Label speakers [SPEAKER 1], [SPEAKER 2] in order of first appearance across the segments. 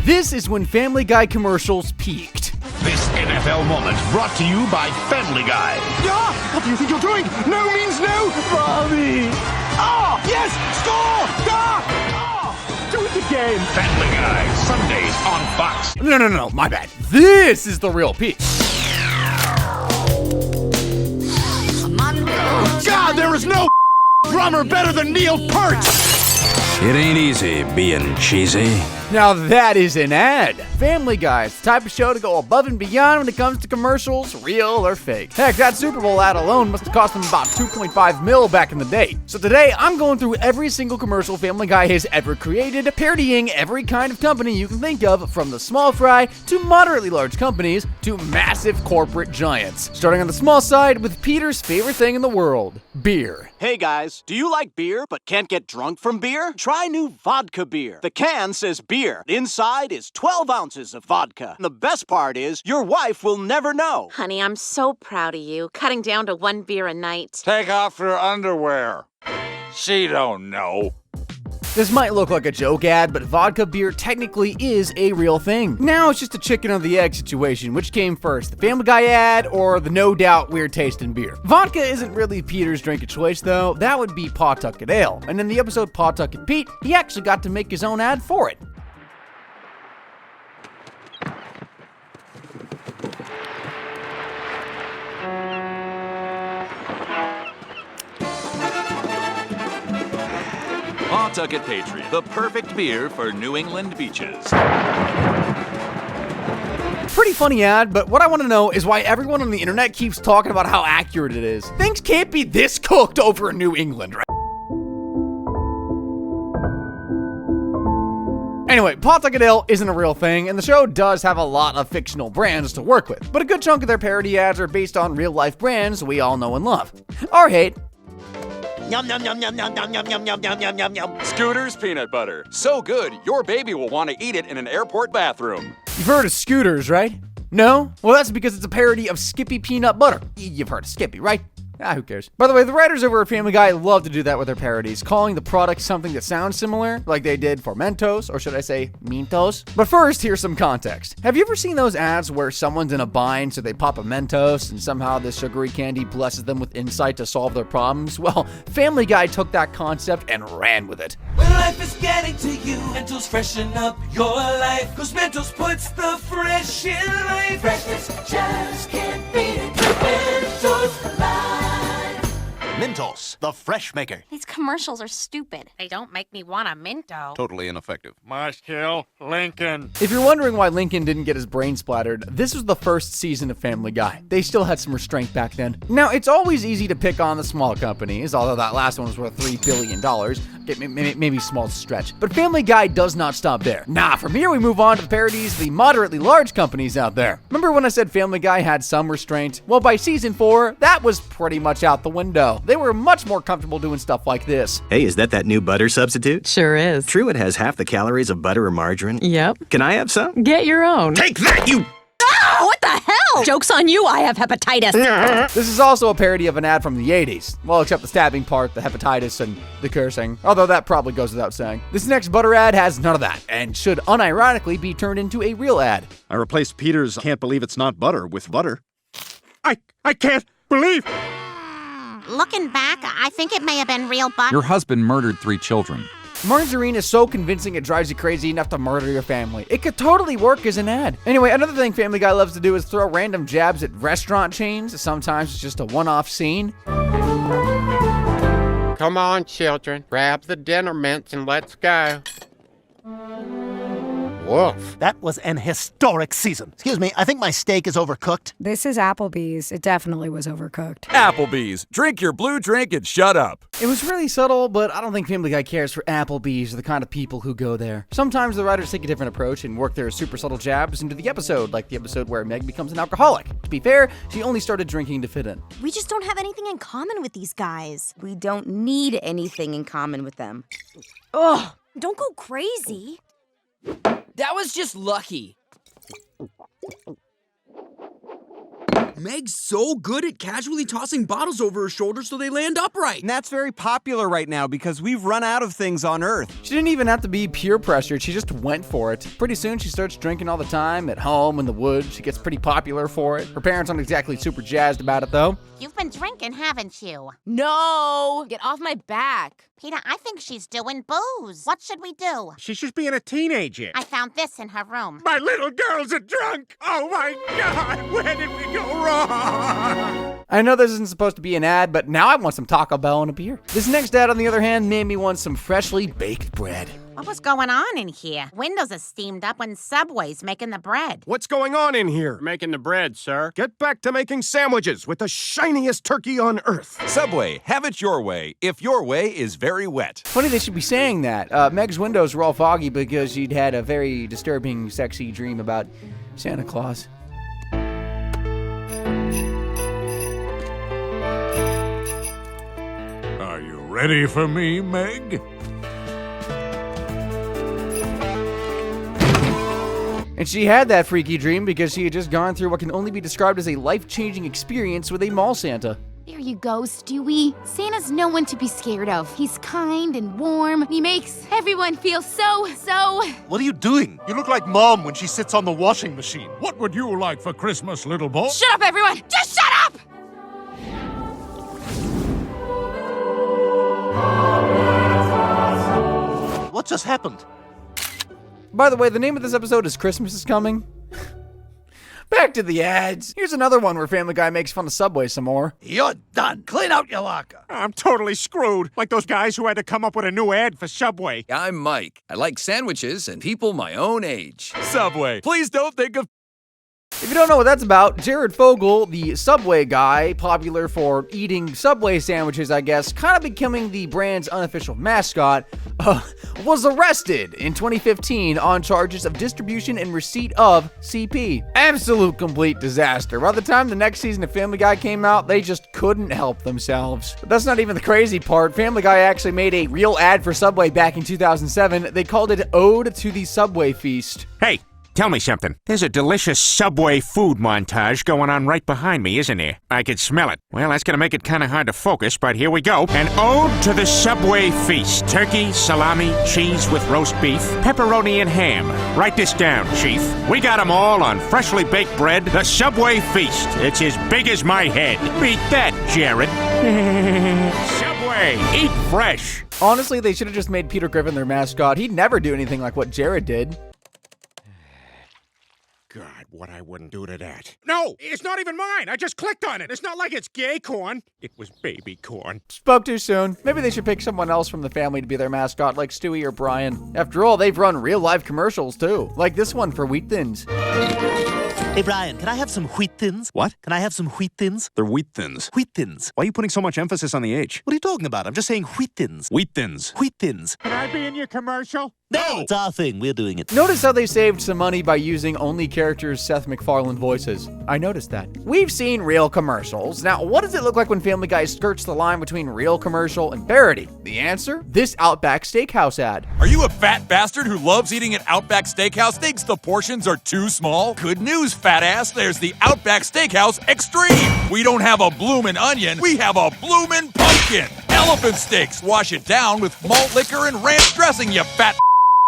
[SPEAKER 1] This is when Family Guy commercials peaked.
[SPEAKER 2] This NFL moment brought to you by Family Guy.
[SPEAKER 3] Ah! What do you think you're doing? No means no! Mommy! Ah! Yes! Score! Ah! Ah! Do it again!
[SPEAKER 2] Family Guy, Sundays on Fox.
[SPEAKER 1] No, my bad. This is the real peak.
[SPEAKER 3] God, there is no drummer better than Neil Peart!
[SPEAKER 4] It ain't easy being cheesy.
[SPEAKER 1] Now that is an ad. Family Guy is the type of show to go above and beyond when it comes to commercials, real or fake. Heck, that Super Bowl ad alone must have cost them about $2.5 million back in the day. So today, I'm going through every single commercial Family Guy has ever created, parodying every kind of company you can think of, from the small fry to moderately large companies to massive corporate giants. Starting on the small side with Peter's favorite thing in the world, beer.
[SPEAKER 5] Hey guys, do you like beer but can't get drunk from beer? Try new vodka beer. The can says beer. Inside is 12 ounces of vodka. And the best part is, your wife will never know.
[SPEAKER 6] Honey, I'm so proud of you, cutting down to 1 beer a night.
[SPEAKER 7] Take off your underwear. She don't know.
[SPEAKER 1] This might look like a joke ad, but vodka beer technically is a real thing. Now it's just a chicken or the egg situation. Which came first, the Family Guy ad or the no doubt weird taste in beer? Vodka isn't really Peter's drink of choice though. That would be Pawtucket Ale. And in the episode Pawtucket Pete, he actually got to make his own ad for it.
[SPEAKER 8] Pawtucket Patriot, the perfect beer for New England beaches.
[SPEAKER 1] Pretty funny ad, but what I want to know is why everyone on the internet keeps talking about how accurate it is. Things can't be this cooked over in New England, right? Anyway, Pawtucket Ale isn't a real thing, and the show does have a lot of fictional brands to work with, but a good chunk of their parody ads are based on real-life brands we all know and love. Or hate.
[SPEAKER 5] Yum, yum, yum, yum, yum, yum, yum, yum, yum, yum, yum, yum, yum.
[SPEAKER 8] Scooter's peanut butter. So good, your baby will want to eat it in an airport bathroom.
[SPEAKER 1] You've heard of Scooters, right? No? Well, that's because it's a parody of Skippy Peanut Butter. You've heard of Skippy, right? Who cares? By the way, the writers over at Family Guy love to do that with their parodies, calling the product something that sounds similar, like they did for Mentos, or should I say, Mentos? But first, here's some context. Have you ever seen those ads where someone's in a bind, so they pop a Mentos, and somehow this sugary candy blesses them with insight to solve their problems? Well, Family Guy took that concept and ran with it.
[SPEAKER 9] When life is getting to you, Mentos freshen up your life. Cause Mentos puts the fresh in life. Freshness just can't beat it. Mentos Live.
[SPEAKER 2] Mentos, the fresh maker.
[SPEAKER 6] These commercials are stupid. They don't make me want a Minto.
[SPEAKER 7] Totally ineffective. Must kill Lincoln.
[SPEAKER 1] If you're wondering why Lincoln didn't get his brain splattered, this was the first season of Family Guy. They still had some restraint back then. Now, it's always easy to pick on the small companies, although that last one was worth $3 billion. Okay, maybe small stretch. But Family Guy does not stop there. Nah, from here we move on to the parodies of the moderately large companies out there. Remember when I said Family Guy had some restraint? Well, by season 4, that was pretty much out the window. They were much more comfortable doing stuff like this.
[SPEAKER 10] Hey, is that new butter substitute?
[SPEAKER 11] Sure is.
[SPEAKER 10] True, it has half the calories of butter or margarine.
[SPEAKER 11] Yep.
[SPEAKER 10] Can I have some?
[SPEAKER 11] Get your own.
[SPEAKER 10] Take that, you...
[SPEAKER 11] Oh, what the hell? Joke's on you, I have hepatitis.
[SPEAKER 1] This is also a parody of an ad from the 80s. Well, except the stabbing part, the hepatitis, and the cursing. Although that probably goes without saying. This next butter ad has none of that, and should unironically be turned into a real ad.
[SPEAKER 3] I replaced Peter's "Can't Believe It's Not Butter" with butter. I can't believe...
[SPEAKER 6] Looking back, I think it may have been real butter.
[SPEAKER 4] Your husband murdered 3 children.
[SPEAKER 1] Margarine is so convincing it drives you crazy enough to murder your family. It could totally work as an ad. Anyway, another thing Family Guy loves to do is throw random jabs at restaurant chains. Sometimes it's just a one-off scene.
[SPEAKER 12] Come on, children. Grab the dinner mints and let's go. Woof.
[SPEAKER 13] That was an historic season. Excuse me, I think my steak is overcooked.
[SPEAKER 14] This is Applebee's. It definitely was overcooked.
[SPEAKER 4] Applebee's. Drink your blue drink and shut up.
[SPEAKER 1] It was really subtle, but I don't think Family Guy cares for Applebee's or the kind of people who go there. Sometimes the writers take a different approach and work their super subtle jabs into the episode, like the episode where Meg becomes an alcoholic. To be fair, she only started drinking to fit in.
[SPEAKER 15] We just don't have anything in common with these guys.
[SPEAKER 16] We don't need anything in common with them.
[SPEAKER 15] Ugh, don't go crazy.
[SPEAKER 17] That was just lucky. Meg's so good at casually tossing bottles over her shoulder so they land upright.
[SPEAKER 18] And that's very popular right now because we've run out of things on Earth.
[SPEAKER 1] She didn't even have to be peer pressured, she just went for it. Pretty soon she starts drinking all the time, at home, in the woods. She gets pretty popular for it. Her parents aren't exactly super jazzed about it though.
[SPEAKER 6] You've been drinking, haven't you?
[SPEAKER 16] No! Get off my back.
[SPEAKER 6] Peter, I think she's doing booze. What should we do?
[SPEAKER 7] She's just being a teenager.
[SPEAKER 6] I found this in her room.
[SPEAKER 7] My little girl's a drunk! Oh my God! Where did we go wrong?
[SPEAKER 1] I know this isn't supposed to be an ad, but now I want some Taco Bell and a beer. This next ad, on the other hand, made me want some freshly baked bread.
[SPEAKER 6] What was going on in here? Windows are steamed up when Subway's making the bread.
[SPEAKER 3] What's going on in here?
[SPEAKER 12] Making the bread, sir.
[SPEAKER 3] Get back to making sandwiches with the shiniest turkey on earth.
[SPEAKER 8] Subway, have it your way, if your way is very wet.
[SPEAKER 1] Funny they should be saying that. Meg's windows were all foggy because she'd had a very disturbing, sexy dream about Santa Claus.
[SPEAKER 2] Are you ready for me, Meg?
[SPEAKER 1] And she had that freaky dream because she had just gone through what can only be described as a life-changing experience with a mall Santa.
[SPEAKER 19] There you go, Stewie. Santa's no one to be scared of. He's kind and warm. He makes everyone feel so...
[SPEAKER 13] What are you doing? You look like Mom when she sits on the washing machine.
[SPEAKER 2] What would you like for Christmas, little boy?
[SPEAKER 19] Shut up, everyone! Just shut up!
[SPEAKER 13] What just happened?
[SPEAKER 1] By the way, the name of this episode is Christmas is Coming. Back to the ads. Here's another one where Family Guy makes fun of Subway some more.
[SPEAKER 7] You're done. Clean out your locker. I'm totally screwed. Like those guys who had to come up with a new ad for Subway.
[SPEAKER 20] I'm Mike. I like sandwiches and people my own age.
[SPEAKER 8] Subway, please don't think of...
[SPEAKER 1] If you don't know what that's about, Jared Fogle, the Subway guy, popular for eating Subway sandwiches, I guess, kind of becoming the brand's unofficial mascot, was arrested in 2015 on charges of distribution and receipt of CP. Absolute complete disaster. By the time the next season of Family Guy came out, they just couldn't help themselves. But that's not even the crazy part. Family Guy actually made a real ad for Subway back in 2007. They called it Ode to the Subway Feast.
[SPEAKER 7] Hey, tell me something. There's a delicious Subway food montage going on right behind me, isn't there? I could smell it. Well, that's gonna make it kind of hard to focus, but here we go. An ode to the Subway feast. Turkey, salami, cheese with roast beef, pepperoni and ham. Write this down, Chief. We got 'em all on freshly baked bread. The Subway feast. It's as big as my head. Beat that, Jared. Subway, eat fresh.
[SPEAKER 1] Honestly, they should have just made Peter Griffin their mascot. He'd never do anything like what Jared did.
[SPEAKER 7] God, what I wouldn't do to that. No, it's not even mine. I just clicked on it. It's not like it's gay corn. It was baby corn.
[SPEAKER 1] Spoke too soon. Maybe they should pick someone else from the family to be their mascot, like Stewie or Brian. After all, they've run real-life commercials, too. Like this one for Wheat Thins.
[SPEAKER 13] Hey, Brian, can I have some Wheat Thins?
[SPEAKER 8] What?
[SPEAKER 13] Can I have some Wheat Thins?
[SPEAKER 8] They're Wheat Thins.
[SPEAKER 13] Wheat Thins.
[SPEAKER 8] Why are you putting so much emphasis on the H?
[SPEAKER 13] What are you talking about? I'm just saying Wheat Thins.
[SPEAKER 8] Wheat Thins.
[SPEAKER 13] Wheat Thins.
[SPEAKER 7] Can I be in your commercial?
[SPEAKER 13] No! It's our thing. We're doing it.
[SPEAKER 1] Notice how they saved some money by using only characters Seth MacFarlane voices. I noticed that. We've seen real commercials. Now, what does it look like when Family Guy skirts the line between real commercial and parody? The answer? This Outback Steakhouse ad.
[SPEAKER 8] Are you a fat bastard who loves eating at Outback Steakhouse, thinks the portions are too small? Good news, fat ass. There's the Outback Steakhouse Extreme. We don't have a bloomin' onion. We have a bloomin' pumpkin. Elephant steaks. Wash it down with malt liquor and ranch dressing, you fat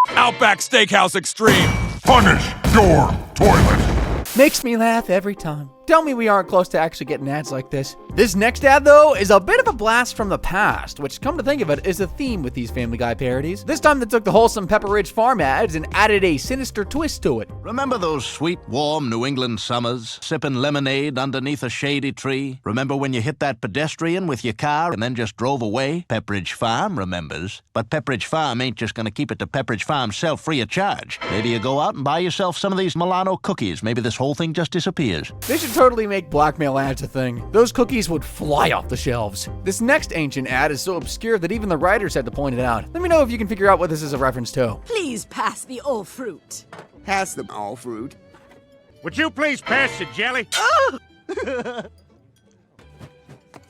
[SPEAKER 8] Outback Steakhouse Extreme.
[SPEAKER 2] Punish your toilet.
[SPEAKER 1] Makes me laugh every time. Tell me we aren't close to actually getting ads like this. This next ad, though, is a bit of a blast from the past, which, come to think of it, is a theme with these Family Guy parodies. This time they took the wholesome Pepperidge Farm ads and added a sinister twist to it.
[SPEAKER 21] Remember those sweet, warm New England summers, sipping lemonade underneath a shady tree? Remember when you hit that pedestrian with your car and then just drove away? Pepperidge Farm remembers. But Pepperidge Farm ain't just gonna keep it to Pepperidge Farm self free of charge. Maybe you go out and buy yourself some of these Milano cookies. Maybe this whole thing just disappears.
[SPEAKER 1] They should totally make blackmail ads a thing. Those cookies would fly off the shelves. This next ancient ad is so obscure that even the writers had to point it out. Let me know if you can figure out what this is a reference to.
[SPEAKER 11] Please pass the all fruit.
[SPEAKER 3] Pass the all fruit.
[SPEAKER 7] Would you please pass the jelly?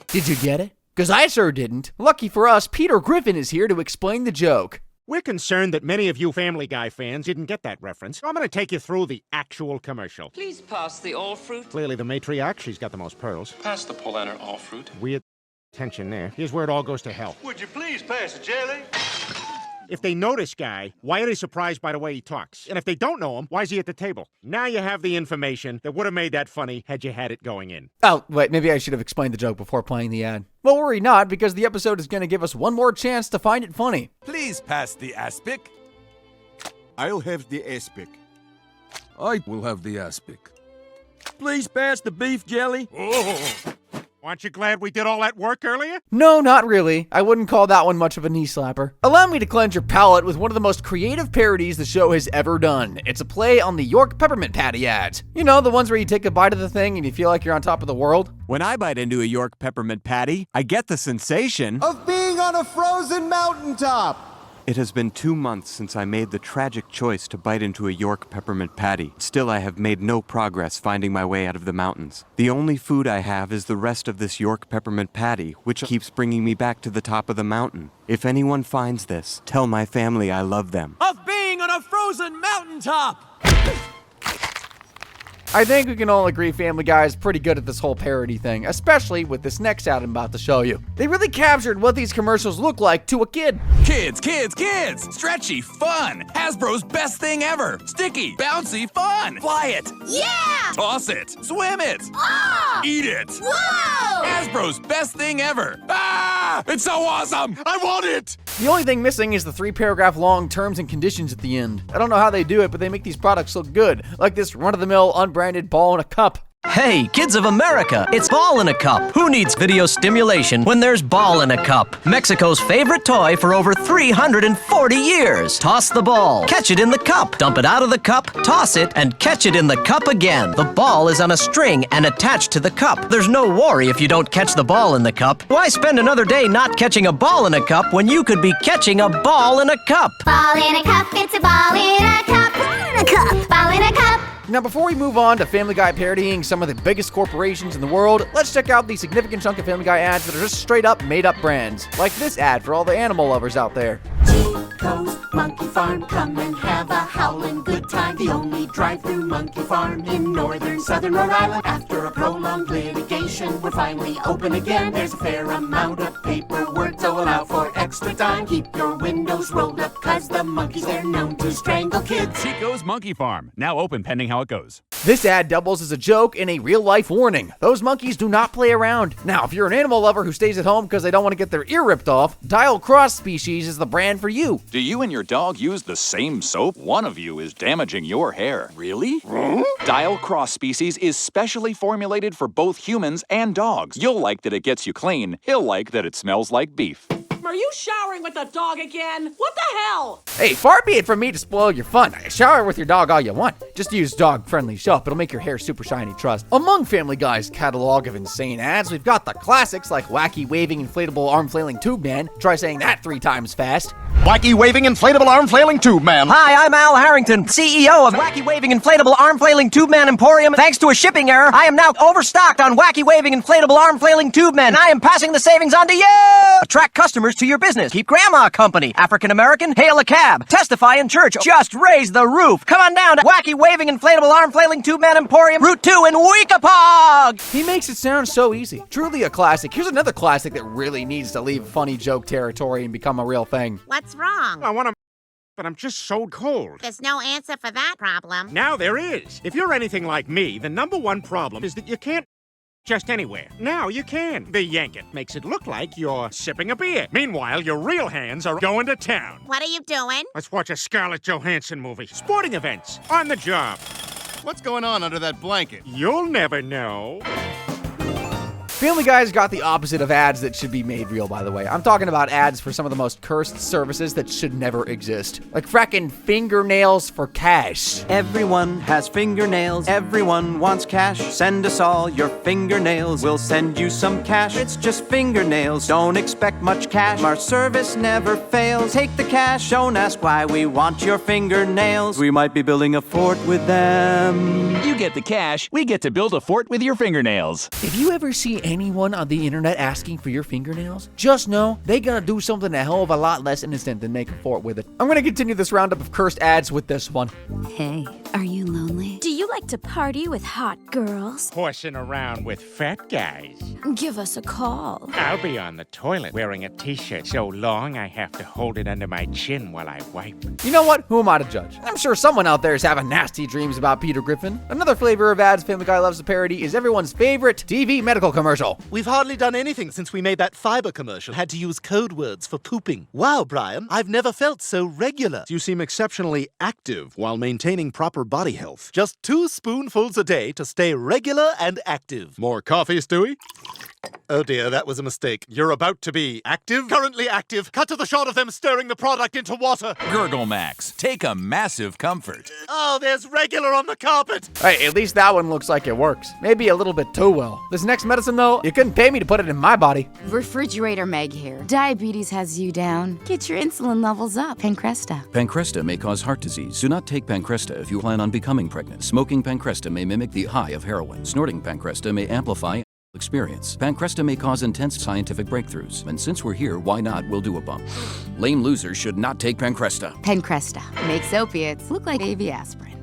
[SPEAKER 1] Did you get it? Because I sure didn't. Lucky for us, Peter Griffin is here to explain the joke.
[SPEAKER 7] We're concerned that many of you Family Guy fans didn't get that reference. I'm going to take you through the actual commercial.
[SPEAKER 5] Please pass the all fruit.
[SPEAKER 7] Clearly the matriarch, she's got the most pearls.
[SPEAKER 5] Pass the Polaner all fruit.
[SPEAKER 7] Weird tension there. Here's where it all goes to hell.
[SPEAKER 3] Would you please pass the jelly?
[SPEAKER 7] If they notice Guy, why are they surprised by the way he talks? And if they don't know him, why is he at the table? Now you have the information that would have made that funny had you had it going in.
[SPEAKER 1] Oh, wait, maybe I should have explained the joke before playing the ad. Well, worry not, because the episode is going to give us one more chance to find it funny.
[SPEAKER 8] Please pass the aspic.
[SPEAKER 3] I'll have the aspic.
[SPEAKER 2] I will have the aspic. Please pass the beef jelly.
[SPEAKER 7] Oh. Aren't you glad we did all that work earlier?
[SPEAKER 1] No, not really. I wouldn't call that one much of a knee slapper. Allow me to cleanse your palate with one of the most creative parodies the show has ever done. It's a play on the York peppermint patty ads. You know, the ones where you take a bite of the thing and you feel like you're on top of the world?
[SPEAKER 18] When I bite into a York peppermint patty, I get the sensation
[SPEAKER 22] of being on a frozen mountaintop.
[SPEAKER 18] It has been 2 months since I made the tragic choice to bite into a York peppermint patty. Still, I have made no progress finding my way out of the mountains. The only food I have is the rest of this York peppermint patty, which keeps bringing me back to the top of the mountain. If anyone finds this, tell my family I love them.
[SPEAKER 9] Of being on a frozen mountaintop!
[SPEAKER 1] I think we can all agree Family Guy is pretty good at this whole parody thing, especially with this next ad I'm about to show you. They really captured what these commercials look like to a kid.
[SPEAKER 8] Kids, kids, kids! Stretchy, fun! Hasbro's best thing ever! Sticky, bouncy, fun! Fly it!
[SPEAKER 6] Yeah!
[SPEAKER 8] Toss it! Swim it!
[SPEAKER 6] Oh!
[SPEAKER 8] Eat it!
[SPEAKER 6] Whoa!
[SPEAKER 8] Hasbro's best thing ever! Ah! It's so awesome! I want it!
[SPEAKER 1] The only thing missing is the 3-paragraph long terms and conditions at the end. I don't know how they do it, but they make these products look good, like this run-of-the-mill unbranded ball in a cup.
[SPEAKER 23] Hey, kids of America, it's Ball in a Cup. Who needs video stimulation when there's Ball in a Cup? Mexico's favorite toy for over 340 years. Toss the ball, catch it in the cup, dump it out of the cup, toss it, and catch it in the cup again. The ball is on a string and attached to the cup. There's no worry if you don't catch the ball in the cup. Why spend another day not catching a ball in a cup when you could be catching a ball in a cup?
[SPEAKER 24] Ball in a cup, it's a ball in a cup. Ball in a cup, ball in a cup.
[SPEAKER 1] Now, before we move on to Family Guy parodying some of the biggest corporations in the world, let's check out the significant chunk of Family Guy ads that are just straight up made up brands. Like this ad for all the animal lovers out there.
[SPEAKER 9] Chico's Monkey Farm, come and have a howlin' good time. The only drive-through monkey farm in northern southern Rhode Island. After a prolonged litigation, we're finally open again. There's a fair amount of paperwork to allow for extra time. Keep your windows rolled up, cause the monkeys, they're known to strangle kids.
[SPEAKER 25] Chico's Monkey Farm, now open pending how it goes.
[SPEAKER 1] This ad doubles as a joke and a real-life warning. Those monkeys do not play around. Now, if you're an animal lover who stays at home because they don't want to get their ear ripped off, Dial Cross Species is the brand for you.
[SPEAKER 20] Do you and your dog use the same soap? One of you is damaging your hair. Really? Dial Cross Species is specially formulated for both humans and dogs. You'll like that it gets you clean. He'll like that it smells like beef.
[SPEAKER 26] Are you showering with the dog again? What the hell?
[SPEAKER 1] Hey, far be it from me to spoil your fun. Shower with your dog all you want. Just use dog-friendly soap. It'll make your hair super shiny, trust. Among Family Guy's catalog of insane ads, we've got the classics like Wacky Waving Inflatable Arm Flailing Tube Man. Try saying that 3 times fast.
[SPEAKER 22] Wacky Waving Inflatable Arm Flailing Tube Man.
[SPEAKER 23] Hi, I'm Al Harrington, CEO of Wacky Waving Inflatable Arm Flailing Tube Man Emporium. Thanks to a shipping error, I am now overstocked on Wacky Waving Inflatable Arm Flailing Tube Man. I am passing the savings on to you! Attract customers to your business. Keep grandma company. African American, hail a cab. Testify in church. Just raise the roof. Come on down to Wacky Waving Inflatable Arm Flailing Tube Man Emporium, Route 2 in Weekapaug!
[SPEAKER 1] He makes it sound so easy. Truly a classic. Here's another classic that really needs to leave funny joke territory and become a real thing.
[SPEAKER 6] What's wrong?
[SPEAKER 7] I want to, but I'm just so cold.
[SPEAKER 6] There's no answer for that problem.
[SPEAKER 7] Now there is. If you're anything like me, the #1 problem is that you can't just anywhere. Now you can. The yank it makes it look like you're sipping a beer. Meanwhile, your real hands are going to town.
[SPEAKER 6] What are you doing?
[SPEAKER 7] Let's watch a Scarlett Johansson movie. Sporting events. On the job.
[SPEAKER 3] What's going on under that blanket?
[SPEAKER 7] You'll never know.
[SPEAKER 1] Family Guy's got the opposite of ads that should be made real, by the way. I'm talking about ads for some of the most cursed services that should never exist. Like frackin' fingernails for cash.
[SPEAKER 18] Everyone has fingernails. Everyone wants cash. Send us all your fingernails. We'll send you some cash. It's just fingernails. Don't expect much cash. Our service never fails. Take the cash. Don't ask why we want your fingernails. We might be building a fort with them.
[SPEAKER 25] You get the cash. We get to build a fort with your fingernails.
[SPEAKER 1] If you ever see anyone on the internet asking for your fingernails, just know they gonna do something a hell of a lot less innocent than making fort with it. I'm gonna continue this roundup of cursed ads with this one.
[SPEAKER 4] Hey, are you lonely? Do you like to party with hot girls?
[SPEAKER 10] Horsing around with fat guys.
[SPEAKER 4] Give us a call.
[SPEAKER 10] I'll be on the toilet wearing a t-shirt so long I have to hold it under my chin while I wipe.
[SPEAKER 1] You know what? Who am I to judge? I'm sure someone out there is having nasty dreams about Peter Griffin. Another flavor of ads Family Guy loves to parody is everyone's favorite TV medical commercial.
[SPEAKER 13] We've hardly done anything since we made that fiber commercial. Had to use code words for pooping. Wow, Brian, I've never felt so regular.
[SPEAKER 22] You seem exceptionally active while maintaining proper body health.
[SPEAKER 13] Just 2 spoonfuls a day to stay regular and active.
[SPEAKER 22] More coffee, Stewie?
[SPEAKER 13] Oh dear, that was a mistake. You're about to be active? Currently active. Cut to the shot of them stirring the product into water.
[SPEAKER 8] Gurgle Max. Take a massive comfort.
[SPEAKER 13] Oh, there's regular on the carpet.
[SPEAKER 1] Hey, at least that one looks like it works. Maybe a little bit too well. This next medicine, though, you couldn't pay me to put it in my body.
[SPEAKER 19] Refrigerator Meg here. Diabetes has you down. Get your insulin levels up. Pancresta.
[SPEAKER 14] Pancresta may cause heart disease. Do not take Pancresta if you plan on becoming pregnant. Smoking Pancresta may mimic the high of heroin. Snorting Pancresta may amplify experience. Pancresta may cause intense scientific breakthroughs. And since we're here, why not? We'll do a bump. Lame losers should not take Pancresta.
[SPEAKER 19] Pancresta makes opiates look like baby aspirin.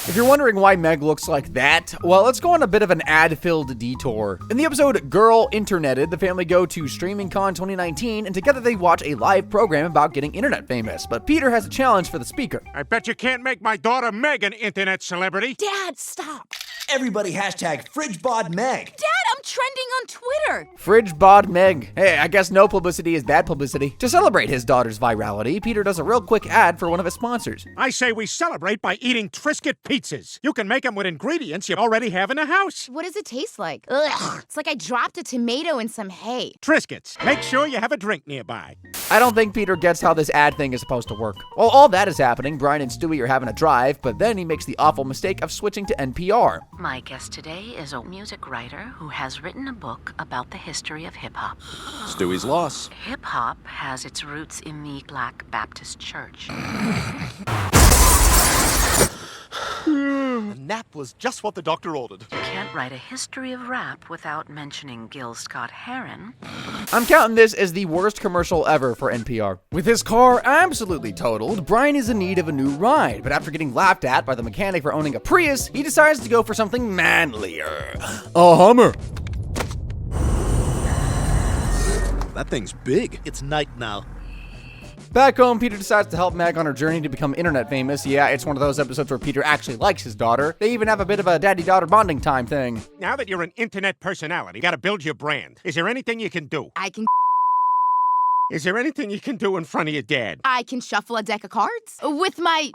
[SPEAKER 1] If you're wondering why Meg looks like that, well, let's go on a bit of an ad-filled detour. In the episode Girl Interneted, the family go to StreamingCon 2019, and together they watch a live program about getting internet famous. But Peter has a challenge for the speaker.
[SPEAKER 10] I bet you can't make my daughter Meg an internet celebrity.
[SPEAKER 4] Dad, stop.
[SPEAKER 15] Everybody hashtag FridgeBodMeg.
[SPEAKER 4] Dad, I'm trending on Twitter.
[SPEAKER 1] Fridge bod Meg. Hey, I guess no publicity is bad publicity. To celebrate his daughter's virality, Peter does a real quick ad for one of his sponsors.
[SPEAKER 10] I say we celebrate by eating Triscuit pizzas. You can make them with ingredients you already have in the house.
[SPEAKER 19] What does it taste like? Ugh, it's like I dropped a tomato in some hay.
[SPEAKER 10] Triscuits. Make sure you have a drink nearby.
[SPEAKER 1] I don't think Peter gets how this ad thing is supposed to work. While all that is happening, Brian and Stewie are having a drive, but then he makes the awful mistake of switching to NPR.
[SPEAKER 16] My guest today is a music writer who has written a book about the history of hip-hop.
[SPEAKER 22] Stewie's loss.
[SPEAKER 16] Hip-hop has its roots in the Black Baptist Church.
[SPEAKER 13] The nap was just what the doctor ordered.
[SPEAKER 16] You can't write a history of rap without mentioning Gil Scott-Heron.
[SPEAKER 1] I'm counting this as the worst commercial ever for NPR. With his car absolutely totaled, Brian is in need of a new ride, but after getting laughed at by the mechanic for owning a Prius, he decides to go for something manlier. A Hummer.
[SPEAKER 22] That thing's big.
[SPEAKER 13] It's night now.
[SPEAKER 1] Back home, Peter decides to help Meg on her journey to become internet famous. Yeah, it's one of those episodes where Peter actually likes his daughter. They even have a bit of a daddy-daughter bonding time thing.
[SPEAKER 10] Now that you're an internet personality, you gotta build your brand. Is there anything you can do?
[SPEAKER 19] I can.
[SPEAKER 10] Is there anything you can do in front of your dad?
[SPEAKER 19] I can shuffle a deck of cards with my.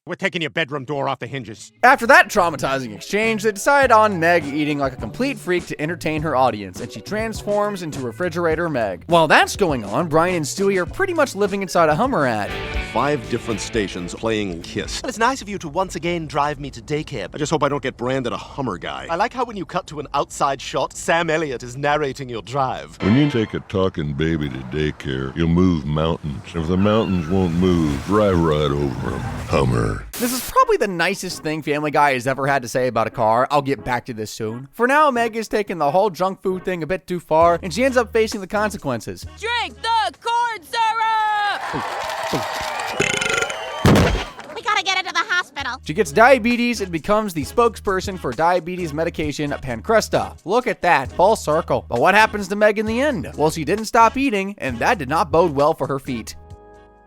[SPEAKER 10] We're taking your bedroom door off the hinges.
[SPEAKER 1] After that traumatizing exchange, they decide on Meg eating like a complete freak to entertain her audience, and she transforms into Refrigerator Meg. While that's going on, Brian and Stewie are pretty much living inside a Hummer ad.
[SPEAKER 22] 5 different stations playing Kiss.
[SPEAKER 13] Well, it's nice of you to once again drive me to daycare.
[SPEAKER 22] I just hope I don't get branded a Hummer guy.
[SPEAKER 13] I like how when you cut to an outside shot, Sam Elliott is narrating your drive.
[SPEAKER 17] When you take a talking baby to daycare, you'll move mountains. If the mountains won't move, drive right over them. Hummer.
[SPEAKER 1] This is probably the nicest thing Family Guy has ever had to say about a car. I'll get back to this soon. For now, Meg is taking the whole junk food thing a bit too far, and she ends up facing the consequences.
[SPEAKER 4] Drink the corn syrup!
[SPEAKER 6] We gotta get her to the hospital.
[SPEAKER 1] She gets diabetes and becomes the spokesperson for diabetes medication Pancresta. Look at that, full circle. But what happens to Meg in the end? Well, she didn't stop eating, and that did not bode well for her feet.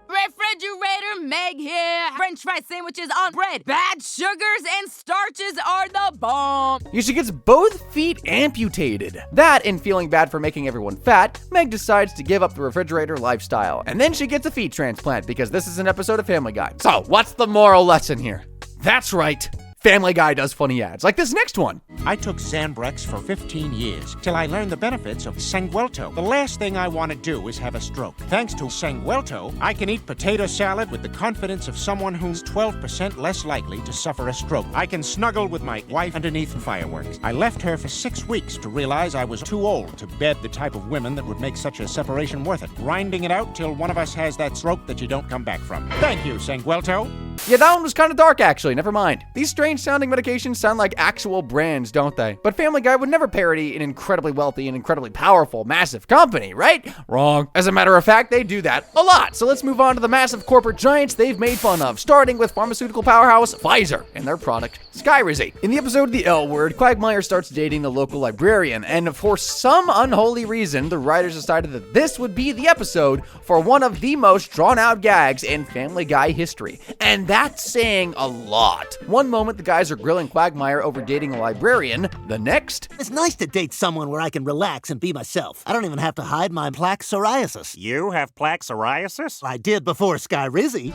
[SPEAKER 4] Refrigerator Meg here. French fry sandwiches on bread. Bad sugars and starches are the bomb.
[SPEAKER 1] She gets both feet amputated. That, and feeling bad for making everyone fat, Meg decides to give up the refrigerator lifestyle. And then she gets a feet transplant because this is an episode of Family Guy. So, what's the moral lesson here? That's right. Family Guy does funny ads, like this next one.
[SPEAKER 10] I took Xambrex for 15 years, till I learned the benefits of Sanguelto. The last thing I want to do is have a stroke. Thanks to Sanguelto, I can eat potato salad with the confidence of someone who's 12% less likely to suffer a stroke. I can snuggle with my wife underneath fireworks. I left her for 6 weeks to realize I was too old to bed the type of women that would make such a separation worth it. Grinding it out till one of us has that stroke that you don't come back from. Thank you, Sanguelto.
[SPEAKER 1] Yeah, that one was kind of dark actually, never mind. These strange sounding medications sound like actual brands, don't they? But Family Guy would never parody an incredibly wealthy and incredibly powerful, massive company, right? Wrong. As a matter of fact, they do that a lot. So let's move on to the massive corporate giants they've made fun of, starting with pharmaceutical powerhouse Pfizer and their product, Skyrizi. In the episode The L Word, Quagmire starts dating the local librarian, and for some unholy reason, the writers decided that this would be the episode for one of the most drawn-out gags in Family Guy history. And that's saying a lot. One moment, the guys are grilling Quagmire over dating a librarian. The next,
[SPEAKER 13] it's nice to date someone where I can relax and be myself. I don't even have to hide my plaque psoriasis.
[SPEAKER 10] You have plaque psoriasis?
[SPEAKER 13] I did before Skyrizi.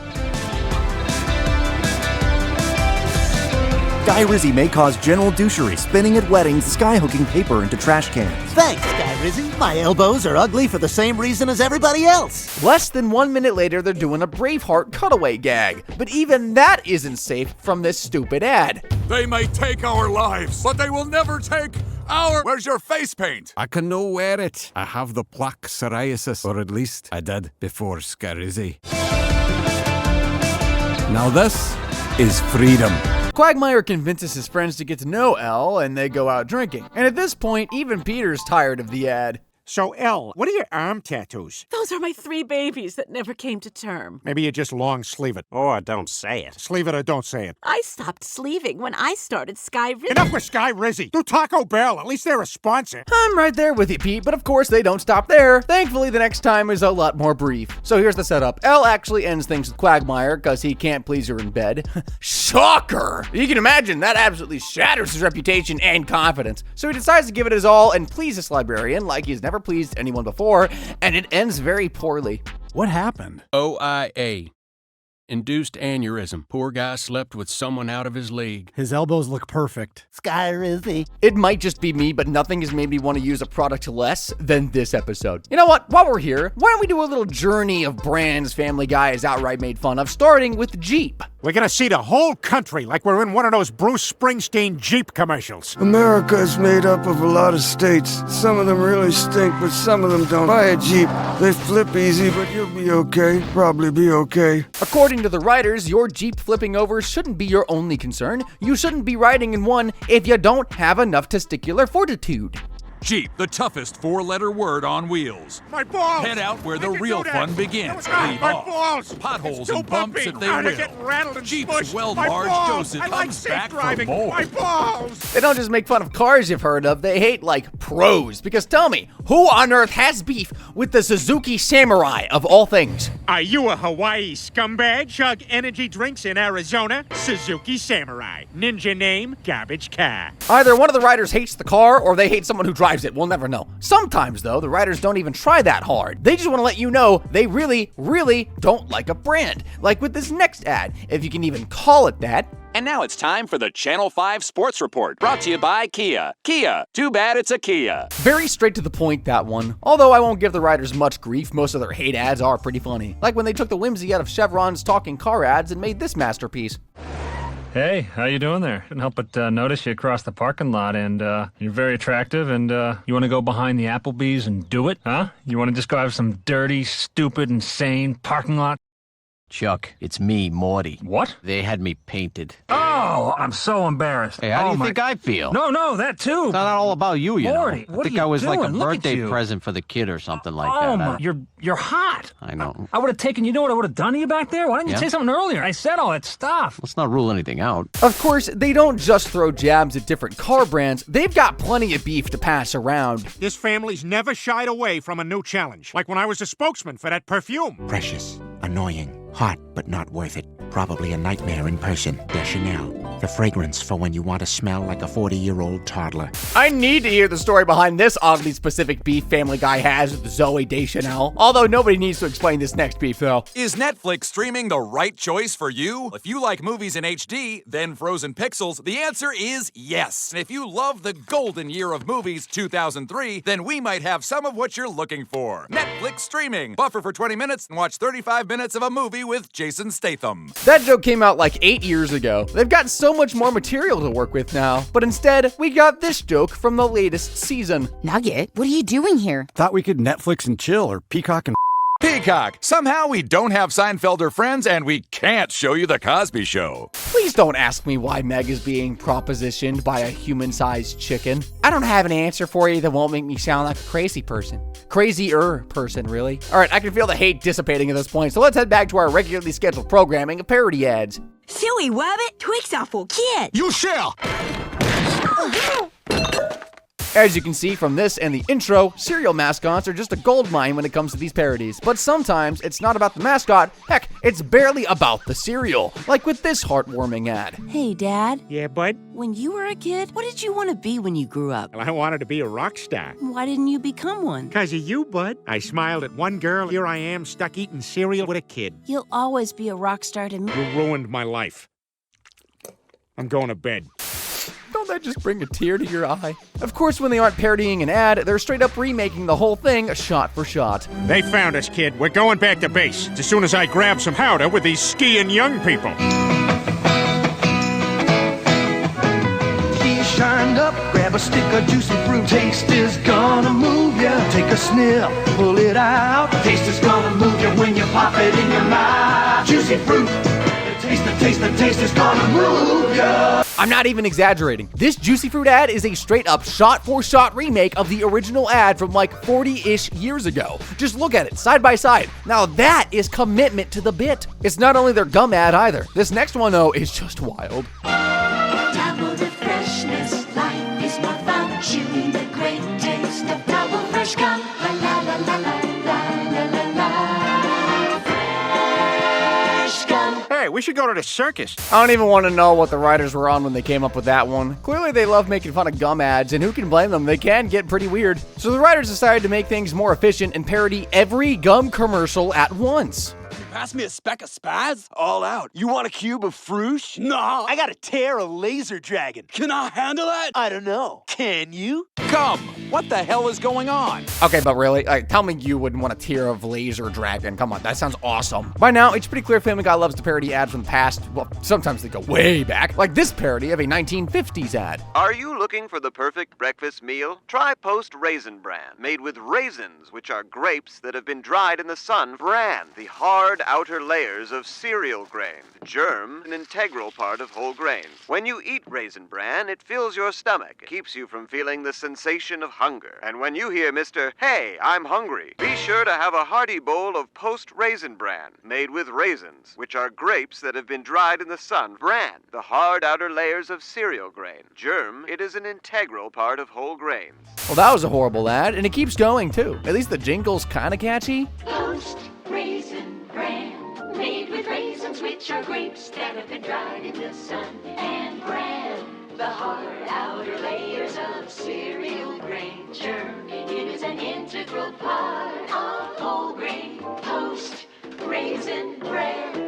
[SPEAKER 2] Skyrizi may cause general douchery, spinning at weddings, skyhooking paper into trash cans.
[SPEAKER 13] Thanks, Skyrizi. My elbows are ugly for the same reason as everybody else.
[SPEAKER 1] Less than 1 minute later, they're doing a Braveheart cutaway gag. But even that isn't safe from this stupid ad.
[SPEAKER 8] They may take our lives, but they will never take our... Where's your face paint?
[SPEAKER 5] I can no wear it. I have the plaque psoriasis, or at least I did before Skyrizi. Now this is freedom.
[SPEAKER 1] Quagmire convinces his friends to get to know Elle, and they go out drinking. And at this point, even Peter's tired of the ad.
[SPEAKER 10] So, Elle, what are your arm tattoos?
[SPEAKER 26] Those are my 3 babies that never came to term.
[SPEAKER 10] Maybe you just long sleeve it. Or don't say it. Sleeve it or don't say it.
[SPEAKER 26] I stopped sleeving when I started Skyrizi.
[SPEAKER 10] Enough with Skyrizi. Do Taco Bell. At least they're a sponsor.
[SPEAKER 1] I'm right there with you, Pete, but of course they don't stop there. Thankfully, the next time is a lot more brief. So here's the setup. Elle actually ends things with Quagmire because he can't please her in bed. Shocker! You can imagine that absolutely shatters his reputation and confidence. So he decides to give it his all and please this librarian like he's never pleased anyone before, and it ends very poorly.
[SPEAKER 5] What happened? OIA. Induced aneurysm. Poor guy slept with someone out of his league.
[SPEAKER 2] His elbows look perfect.
[SPEAKER 13] Skyrizi.
[SPEAKER 1] It might just be me, but nothing has made me want to use a product less than this episode. You know what? While we're here, why don't we do a little journey of brands Family Guy has outright made fun of, starting with Jeep.
[SPEAKER 10] We're gonna see the whole country like we're in one of those Bruce Springsteen Jeep commercials.
[SPEAKER 11] America is made up of a lot of states. Some of them really stink, but some of them don't. Buy a Jeep. They flip easy, but you'll be okay. Probably be okay.
[SPEAKER 1] According to the writers, your Jeep flipping over shouldn't be your only concern. You shouldn't be riding in one if you don't have enough testicular fortitude.
[SPEAKER 8] Jeep, the toughest 4-letter word on wheels.
[SPEAKER 10] My balls!
[SPEAKER 8] Head out where the real fun begins. Leave
[SPEAKER 10] my
[SPEAKER 8] off.
[SPEAKER 10] balls!
[SPEAKER 8] Potholes
[SPEAKER 10] It's
[SPEAKER 8] and
[SPEAKER 10] too
[SPEAKER 8] bumps
[SPEAKER 10] bumpy.
[SPEAKER 8] if they
[SPEAKER 10] I
[SPEAKER 8] will.
[SPEAKER 10] get rattled and
[SPEAKER 8] Jeep's
[SPEAKER 10] smushed.
[SPEAKER 8] well-large
[SPEAKER 10] My balls!
[SPEAKER 8] dosage
[SPEAKER 10] I like
[SPEAKER 8] comes
[SPEAKER 10] safe
[SPEAKER 8] back
[SPEAKER 10] driving.
[SPEAKER 8] for more.
[SPEAKER 10] My balls!
[SPEAKER 1] They don't just make fun of cars you've heard of, they hate like pros. Because tell me, who on earth has beef with the Suzuki Samurai of all things?
[SPEAKER 10] Are you a Hawaii scumbag? Chug energy drinks in Arizona? Suzuki Samurai. Ninja name? Garbage car.
[SPEAKER 1] Either one of the writers hates the car or they hate someone who drives it. We'll never know. Sometimes, though, the writers don't even try that hard. They just want to let you know they really, really don't like a brand. Like with this next ad, if you can even call it that.
[SPEAKER 20] And now it's time for the Channel 5 Sports Report, brought to you by Kia. Kia, too bad it's a Kia.
[SPEAKER 1] Very straight to the point, that one. Although I won't give the writers much grief, most of their hate ads are pretty funny. Like when they took the whimsy out of Chevron's talking car ads and made this masterpiece.
[SPEAKER 12] Hey, how you doing there? Couldn't help but notice you across the parking lot, and you're very attractive, and you want to go behind the Applebee's and do it, huh? You want to just go have some dirty, stupid, insane parking lot?
[SPEAKER 21] Chuck, it's me, Morty.
[SPEAKER 12] What?
[SPEAKER 21] They had me painted.
[SPEAKER 12] Oh, I'm so embarrassed.
[SPEAKER 21] Hey, how do you think I feel?
[SPEAKER 12] No, that too.
[SPEAKER 21] It's not all about you, you
[SPEAKER 12] Morty,
[SPEAKER 21] know.
[SPEAKER 12] what
[SPEAKER 21] I think
[SPEAKER 12] are
[SPEAKER 21] I
[SPEAKER 12] you
[SPEAKER 21] was like a
[SPEAKER 12] doing? Look at
[SPEAKER 21] birthday
[SPEAKER 12] you.
[SPEAKER 21] present for the kid or something like
[SPEAKER 12] Oh,
[SPEAKER 21] that.
[SPEAKER 12] you're hot.
[SPEAKER 21] I know.
[SPEAKER 12] I would have taken, you know what I would have done to you back there? Why didn't you
[SPEAKER 21] Yeah?
[SPEAKER 12] say something earlier? I said all that stuff.
[SPEAKER 21] Let's not rule anything out.
[SPEAKER 1] Of course, they don't just throw jabs at different car brands. They've got plenty of beef to pass around.
[SPEAKER 10] This family's never shied away from a new challenge. Like when I was a spokesman for that perfume. Precious, annoying, hot, but not worth it. Probably a nightmare in person. They're Chanel. The fragrance for when you want to smell like a 40-year-old toddler.
[SPEAKER 1] I need to hear the story behind this oddly specific beef Family Guy has with Zoe Deschanel. Although nobody needs to explain this next beef, though.
[SPEAKER 8] Is Netflix streaming the right choice for you? If you like movies in HD, then frozen pixels, the answer is yes. And if you love the golden year of movies, 2003, then we might have some of what you're looking for. Netflix streaming. Buffer for 20 minutes and watch 35 minutes of a movie with Jason Statham.
[SPEAKER 1] That joke came out like 8 years ago. They've got so much more material to work with now. But instead, we got this joke from the latest season.
[SPEAKER 19] Nugget, what are you doing here?
[SPEAKER 2] Thought we could Netflix and chill or Peacock and
[SPEAKER 8] Peacock. Somehow we don't have Seinfelder friends and we can't show you The Cosby Show.
[SPEAKER 1] Please don't ask me why Meg is being propositioned by a human-sized chicken. I don't have an answer for you that won't make me sound like a crazy person. Crazier person, really. All right, I can feel the hate dissipating at this point, so let's head back to our regularly scheduled programming of parody ads.
[SPEAKER 3] Silly Wabbit, Twix are for kids.
[SPEAKER 10] You shall!
[SPEAKER 1] As you can see from this and the intro, cereal mascots are just a goldmine when it comes to these parodies. But sometimes it's not about the mascot. Heck, it's barely about the cereal. Like with this heartwarming ad.
[SPEAKER 3] Hey, Dad.
[SPEAKER 10] Yeah, bud?
[SPEAKER 3] When you were a kid, what did you want to be when you grew up?
[SPEAKER 10] Well, I wanted to be a rock star.
[SPEAKER 3] Why didn't you become one?
[SPEAKER 10] 'Cause of you, bud. I smiled at one girl. Here I am, stuck eating cereal with a kid.
[SPEAKER 3] You'll always be a rock star to me.
[SPEAKER 10] You ruined my life. I'm going to bed.
[SPEAKER 1] Don't that just bring a tear to your eye? Of course, when they aren't parodying an ad, they're straight up remaking the whole thing shot for shot.
[SPEAKER 10] They found us, kid. We're going back to base as soon as I grab some powder with these skiing young people.
[SPEAKER 7] Be shined up, grab a stick of juicy fruit. Taste is gonna move ya. Take a sniff, pull it out. Taste is gonna move ya when you pop it in your mouth. Juicy fruit. The taste is gonna move ya.
[SPEAKER 1] I'm not even exaggerating. This Juicy Fruit ad is a straight-up shot-for-shot remake of the original ad from like 40-ish years ago. Just look at it, side by side. Now that is commitment to the bit. It's not only their gum ad either. This next one, though, is just wild.
[SPEAKER 9] Double the freshness, life is more fun. Chewing the great taste of double fresh gum. La la la la la la la la. Fresh gum.
[SPEAKER 10] Hey, we should go to the circus.
[SPEAKER 1] I don't even want to know what the writers were on when they came up with that one. Clearly they love making fun of gum ads, and who can blame them? They can get pretty weird. So the writers decided to make things more efficient and parody every gum commercial at once.
[SPEAKER 18] Pass me a speck of spaz? All out. You want a cube of fruche? No, I got a tear of laser dragon. Can I handle that? I don't know. Can you?
[SPEAKER 8] Come! What the hell is going on?
[SPEAKER 1] Okay, but really, tell me you wouldn't want a tier of laser dragon. Come on, that sounds awesome. By now, it's pretty clear Family Guy loves to parody ads from the past. Well, sometimes they go way back, like this parody of a 1950s ad.
[SPEAKER 23] Are you looking for the perfect breakfast meal? Try Post Raisin Bran, made with raisins, which are grapes that have been dried in the sun. Bran, the hard outer layers of cereal grain. Germ, an integral part of whole grains. When you eat Raisin Bran, it fills your stomach, keeps you from feeling the sensation of hunger. And when you hear Mr. Hey, I'm hungry, be sure to have a hearty bowl of Post Raisin Bran, made with raisins, which are grapes that have been dried in the sun. Bran, the hard outer layers of cereal grain. Germ, it is an integral part of whole grains.
[SPEAKER 1] Well, that was a horrible ad, and it keeps going, too. At least the jingle's kind of catchy.
[SPEAKER 9] Post Raisin Bran, made with raisins, which are grapes that have been dried in the sun. And bran, the hard outer layers of cereal grain. Germ, it is an integral part of whole grain. Post Raisin Bran.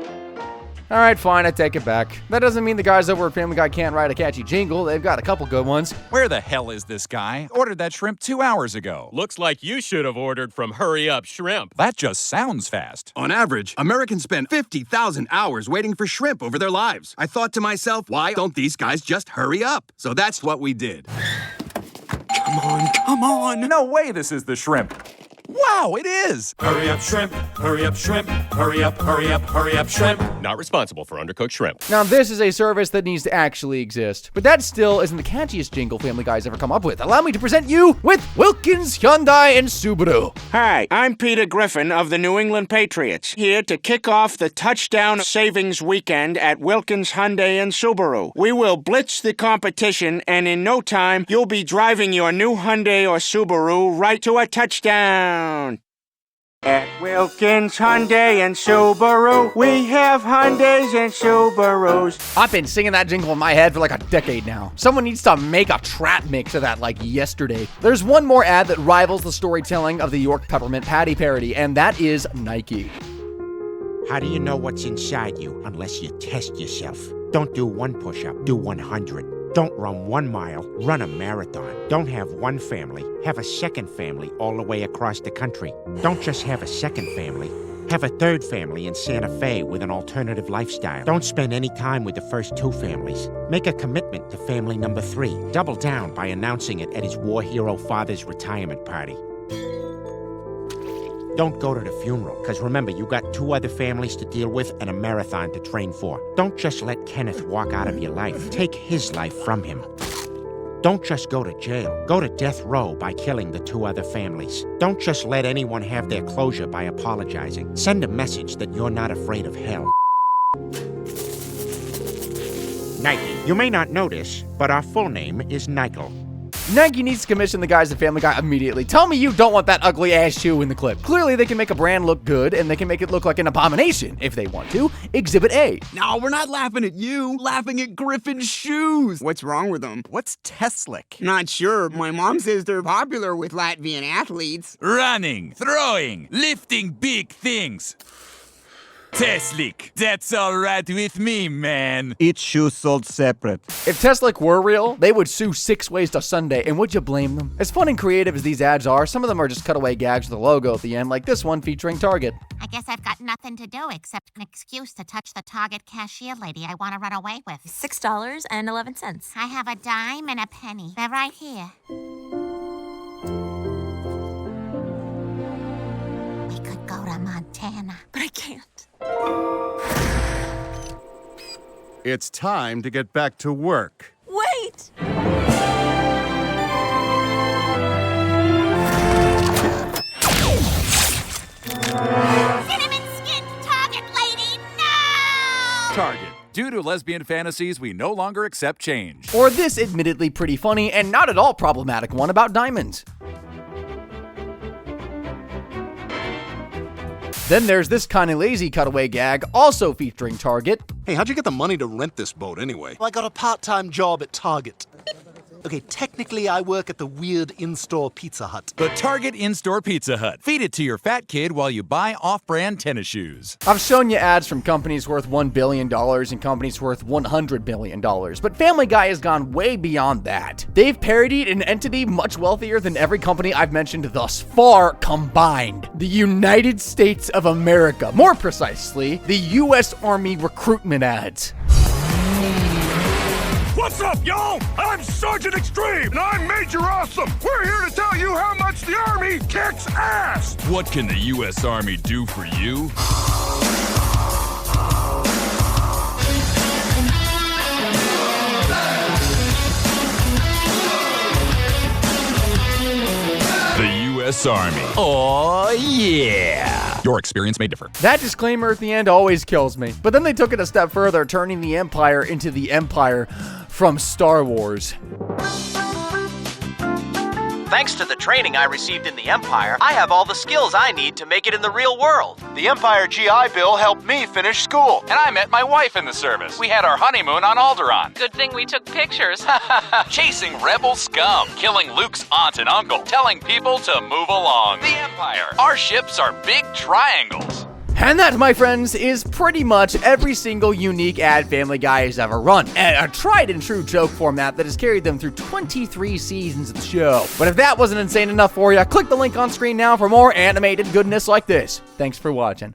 [SPEAKER 1] All right, fine, I take it back. That doesn't mean the guys over at Family Guy can't write a catchy jingle. They've got a couple good ones.
[SPEAKER 8] Where the hell is this guy? Ordered that shrimp 2 hours ago.
[SPEAKER 5] Looks like you should have ordered from Hurry Up Shrimp.
[SPEAKER 8] That just sounds fast.
[SPEAKER 24] On average, Americans spend 50,000 hours waiting for shrimp over their lives. I thought to myself, why don't these guys just hurry up? So that's what we did.
[SPEAKER 8] Come on. No way this is the shrimp. Wow, it is!
[SPEAKER 18] Hurry up, shrimp. Hurry up, shrimp. Hurry up, hurry up, hurry up, shrimp.
[SPEAKER 5] Not responsible for undercooked shrimp.
[SPEAKER 1] Now, this is a service that needs to actually exist, but that still isn't the catchiest jingle Family Guy's ever come up with. Allow me to present you with Wilkins, Hyundai, and Subaru.
[SPEAKER 10] Hi, I'm Peter Griffin of the New England Patriots, here to kick off the touchdown savings weekend at Wilkins, Hyundai, and Subaru. We will blitz the competition, and in no time, you'll be driving your new Hyundai or Subaru right to a touchdown. At Wilkins, Hyundai, and Subaru, we have Hyundais and Subarus.
[SPEAKER 1] I've been singing that jingle in my head for like a decade now. Someone needs to make a trap mix of that like yesterday. There's one more ad that rivals the storytelling of the York Peppermint Patty parody, and that is Nike.
[SPEAKER 10] How do you know what's inside you unless you test yourself? Don't do one push-up, do 100. Don't run 1 mile, run a marathon. Don't have one family, have a second family all the way across the country. Don't just have a second family, have a third family in Santa Fe with an alternative lifestyle. Don't spend any time with the first 2 families. Make a commitment to family number 3. Double down by announcing it at his war hero father's retirement party. Don't go to the funeral, because remember, you got 2 other families to deal with and a marathon to train for. Don't just let Kenneth walk out of your life. Take his life from him. Don't just go to jail. Go to death row by killing the 2 other families. Don't just let anyone have their closure by apologizing. Send a message that you're not afraid of hell. Nike. You may not notice, but our full name is Nikel.
[SPEAKER 1] Nike needs to commission the guys at Family Guy immediately. Tell me you don't want that ugly ass shoe in the clip. Clearly, they can make a brand look good, and they can make it look like an abomination if they want to. Exhibit A.
[SPEAKER 14] No, we're not laughing at you. Laughing at Griffin's shoes. What's wrong with them?
[SPEAKER 15] What's Teslic?
[SPEAKER 14] Not sure. My mom says they're popular with Latvian athletes.
[SPEAKER 8] Running, throwing, lifting big things. Teslic, that's all right with me, man.
[SPEAKER 16] Each shoe sold separate.
[SPEAKER 1] If Teslic were real, they would sue 6 Ways to Sunday, and would you blame them? As fun and creative as these ads are, some of them are just cutaway gags with a logo at the end, like this one featuring Target.
[SPEAKER 6] I guess I've got nothing to do except an excuse to touch the Target cashier lady I want to run away with.
[SPEAKER 17] $6.11.
[SPEAKER 6] I have a dime and a penny. They're right here. We could go to Montana.
[SPEAKER 17] But I can't.
[SPEAKER 22] It's time to get back to work.
[SPEAKER 17] Wait!
[SPEAKER 6] Cinnamon-skinned Target lady, no!
[SPEAKER 20] Target. Due to lesbian fantasies, we no longer accept change.
[SPEAKER 1] Or this admittedly pretty funny and not at all problematic one about diamonds. Then there's this kinda lazy cutaway gag, also featuring Target.
[SPEAKER 13] Hey, how'd you get the money to rent this boat anyway? I got a part-time job at Target. Okay, technically I work at the weird in-store Pizza Hut.
[SPEAKER 8] The Target in-store Pizza Hut. Feed it to your fat kid while you buy off-brand tennis shoes.
[SPEAKER 1] I've shown you ads from companies worth $1 billion and companies worth $100 billion, but Family Guy has gone way beyond that. They've parodied an entity much wealthier than every company I've mentioned thus far combined. The United States of America. More precisely, the U.S. Army recruitment ads.
[SPEAKER 25] What's up, y'all? I'm Sergeant Extreme, and I'm Major Awesome. We're here to tell you how much the Army kicks ass.
[SPEAKER 8] What can the U.S. Army do for you? The U.S. Army. Oh, yeah. Your experience may differ.
[SPEAKER 1] That disclaimer at the end always kills me. But then they took it a step further, turning the Empire into the Empire from Star Wars.
[SPEAKER 27] Thanks to the training I received in the Empire, I have all the skills I need to make it in the real world.
[SPEAKER 28] The Empire GI Bill helped me finish school.
[SPEAKER 20] And I met my wife in the service. We had our honeymoon on Alderaan.
[SPEAKER 29] Good thing we took pictures.
[SPEAKER 20] Chasing rebel scum, killing Luke's aunt and uncle, telling people to move along. The Empire. Our ships are big triangles.
[SPEAKER 1] And that, my friends, is pretty much every single unique ad Family Guy has ever run. A tried and true joke format that has carried them through 23 seasons of the show. But if that wasn't insane enough for you, click the link on screen now for more animated goodness like this. Thanks for watching.